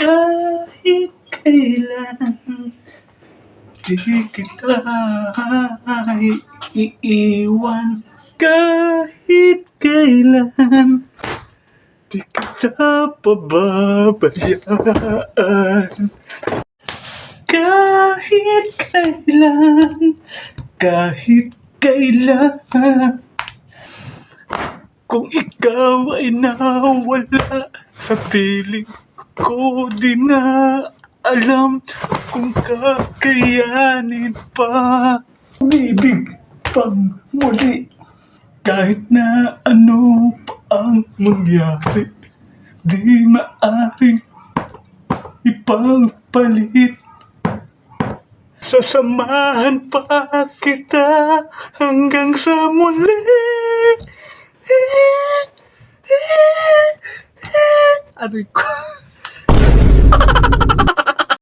Kahit kailan di kita iiwan. Kahit kailan di kita pababayaan. Kahit kailan, kahit kailan, kung ikaw ay nawala sa piling ko, di na alam kung kakayanin pa. Umibig pang muli, kahit na ano pa ang mangyari, di maaring ipagpalit. Sasamahan pa kita hanggang sa muli. Aray ko.